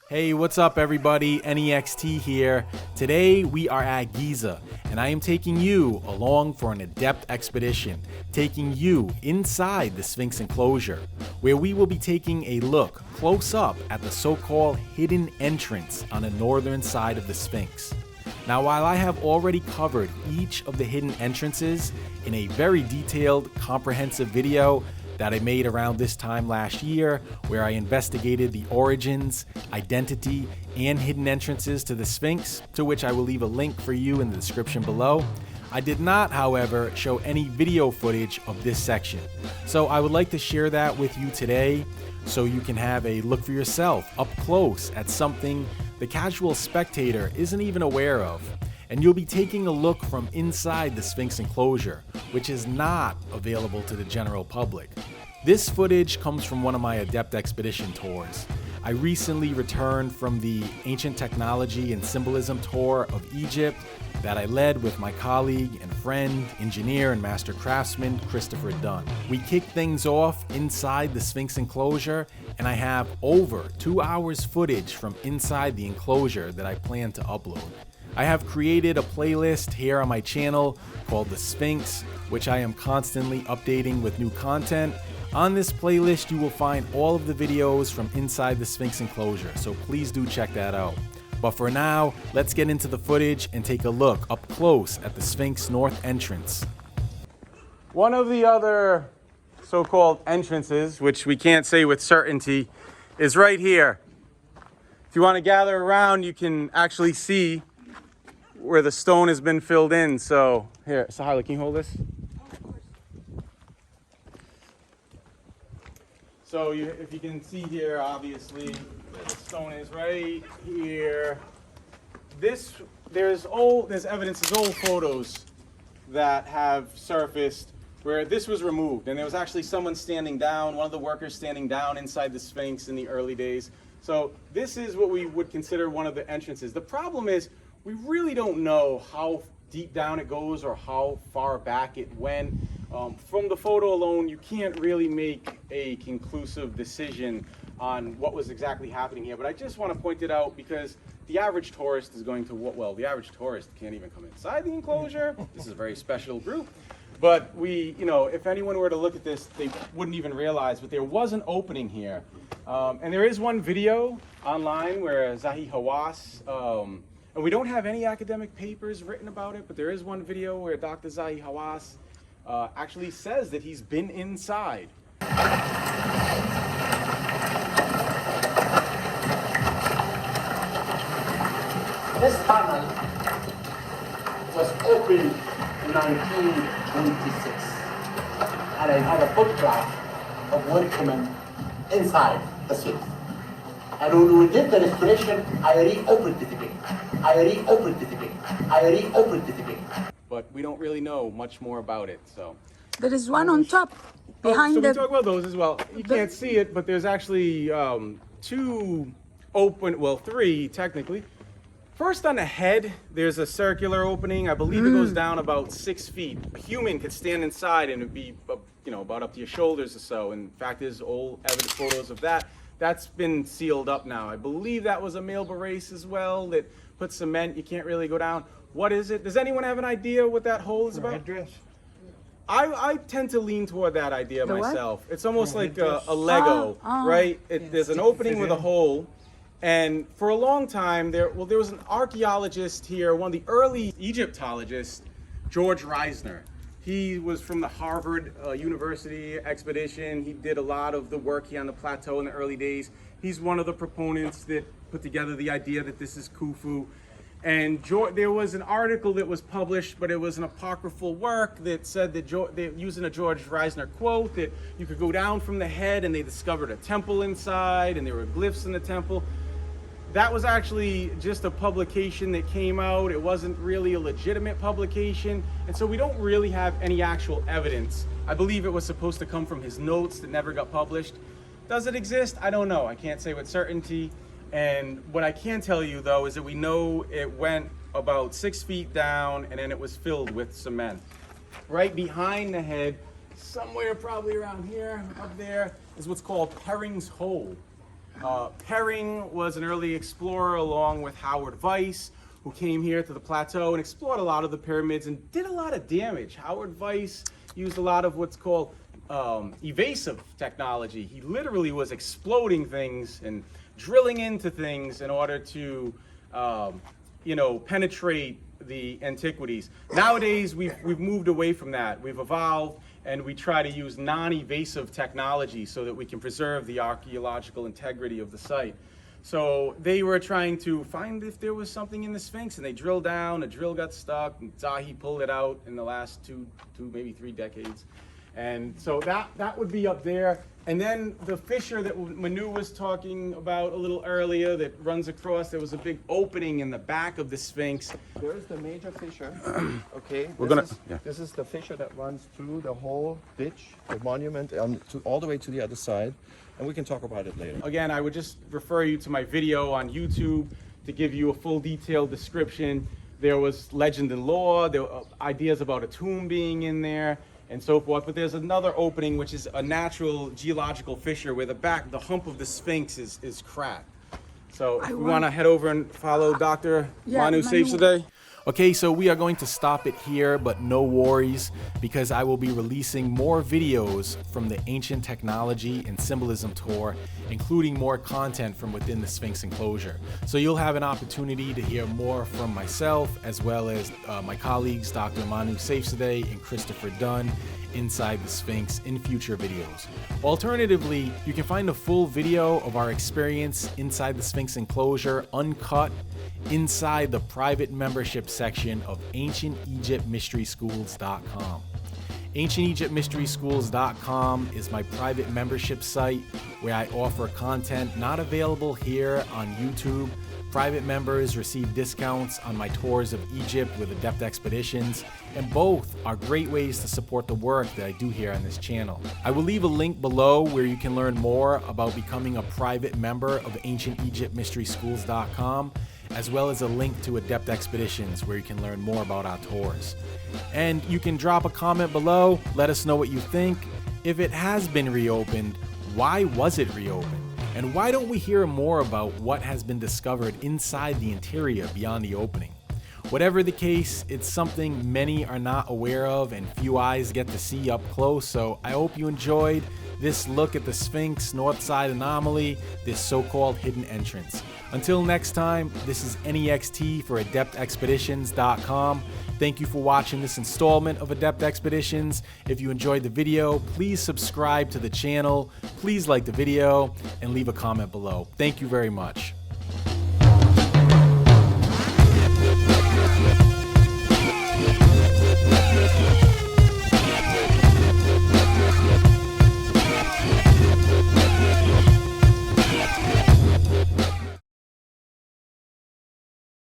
Hey, what's up everybody? Anyextee here. Today we are at Giza, and I am taking you along for an adept expedition, taking you inside the Sphinx enclosure, where we will be taking a look close up at the so-called hidden entrance on the northern side of the Sphinx. Now, while I have already covered each of the hidden entrances in a very detailed, comprehensive video that I made around this time last year, where I investigated the origins, identity, and hidden entrances to the Sphinx, to which I will leave a link for you in the description below, I did not, however, show any video footage of this section. So I would like to share that with you today so you can have a look for yourself up close at something the casual spectator isn't even aware of. And you'll be taking a look from inside the Sphinx enclosure, which is not available to the general public. This footage comes from one of my Adept Expedition tours. I recently returned from the Ancient Technology and Symbolism tour of Egypt that I led with my colleague and friend, engineer and master craftsman, Christopher Dunn. We kicked things off inside the Sphinx enclosure, and I have over 2 hours footage from inside the enclosure that I plan to upload. I have created a playlist here on my channel called The Sphinx, which I am constantly updating with new content. On this playlist, you will find all of the videos from inside the Sphinx enclosure, so please do check that out. But for now, let's get into the footage and take a look up close at the Sphinx North entrance. One of the other so-called entrances, which we can't say with certainty, is right here. If you want to gather around, you can actually see where the stone has been filled in. So here, Sahila, can you hold this? So if you can see here, obviously, the stone is right here. There's evidence, there's old photos that have surfaced where this was removed, and there was actually someone standing down, one of the workers standing down inside the Sphinx in the early days. So this is what we would consider one of the entrances. The problem is, we really don't know how deep down it goes or how far back it went. From the photo alone, you can't really make a conclusive decision on what was exactly happening here. But I just want to point it out because the average tourist is going to, well, the average tourist can't even come inside the enclosure. This is a very special group. But if anyone were to look at this, they wouldn't even realize, but there was an opening here. And there is one video online where Zahi Hawass, and we don't have any academic papers written about it, but there is one video where Dr. Zahi Hawass actually says that he's been inside. This tunnel was opened in 1926, and I have a photograph of workmen inside the Sphinx. And when we did the restoration, I reopened it again. I reopened it again. I reopened it again. But we don't really know much more about it, so. There is one on top, behind so the... we talk about those as well. You can't see it, but there's actually three technically. First on the head, there's a circular opening. I believe it goes down about 6 feet. A human could stand inside and it'd be, about up to your shoulders or so. In fact, there's old evidence photos of that. That's been sealed up now. I believe that was a male race as well that put cement. You can't really go down. What is it? Does anyone have an idea what that hole is about? Headdress. I tend to lean toward that idea The what? myself. It's almost like a Lego, right? There's an opening with a hole. And for a long time, there was an archaeologist here, one of the early Egyptologists, George Reisner. He was from the Harvard University expedition. He did a lot of the work here on the plateau in the early days. He's one of the proponents that put together the idea that this is Khufu. And there was an article that was published, but it was an apocryphal work that said that using a George Reisner quote, that you could go down from the head and they discovered a temple inside and there were glyphs in the temple. That was actually just a publication that came out. It wasn't really a legitimate publication. And so we don't really have any actual evidence. I believe it was supposed to come from his notes that never got published. Does it exist? I don't know. I can't say with certainty. And what I can tell you though is that we know it went about 6 feet down and then it was filled with cement. Right behind the head, somewhere probably around here, up there, is what's called Herring's Hole. Herring was an early explorer along with Howard Weiss, who came here to the plateau and explored a lot of the pyramids and did a lot of damage. Howard Weiss used a lot of what's called evasive technology. He literally was exploding things and drilling into things in order to, penetrate the antiquities. Nowadays, we've moved away from that. We've evolved, and we try to use non-evasive technology so that we can preserve the archaeological integrity of the site. So they were trying to find if there was something in the Sphinx, and they drilled down, a drill got stuck, and Zahi pulled it out in the last two, maybe 3 decades. And so that would be up there. And then the fissure that Manu was talking about a little earlier that runs across, there was a big opening in the back of the Sphinx. There is the major fissure, okay? This is the fissure that runs through the whole ditch, the monument, all the way to the other side. And we can talk about it later. Again, I would just refer you to my video on YouTube to give you a full detailed description. There was legend and lore, there were ideas about a tomb being in there, and so forth. But there's another opening, which is a natural geological fissure where the hump of the Sphinx is cracked. So if we want to head over and follow Dr. Manu Saifzadeh. Okay, so we are going to stop it here, but no worries, because I will be releasing more videos from the Ancient Technology and Symbolism Tour, including more content from within the Sphinx enclosure. So you'll have an opportunity to hear more from myself, as well as my colleagues, Dr. Manu Saifzadeh and Christopher Dunn, inside the Sphinx in future videos. Alternatively, you can find a full video of our experience inside the Sphinx enclosure uncut inside the private membership section of AncientEgyptMysterySchools.com. AncientEgyptMysterySchools.com is my private membership site where I offer content not available here on YouTube. Private members receive discounts on my tours of Egypt with Adept Expeditions, and both are great ways to support the work that I do here on this channel. I will leave a link below where you can learn more about becoming a private member of AncientEgyptMysterySchools.com, as well as a link to Adept Expeditions where you can learn more about our tours. And you can drop a comment below, let us know what you think. If it has been reopened, why was it reopened? And why don't we hear more about what has been discovered inside the interior beyond the opening? Whatever the case, it's something many are not aware of and few eyes get to see up close, so I hope you enjoyed this look at the Sphinx North Side Anomaly, this so-called hidden entrance. Until next time, this is Anyextee for AdeptExpeditions.com. Thank you for watching this installment of Adept Expeditions. If you enjoyed the video, please subscribe to the channel, please like the video, and leave a comment below. Thank you very much.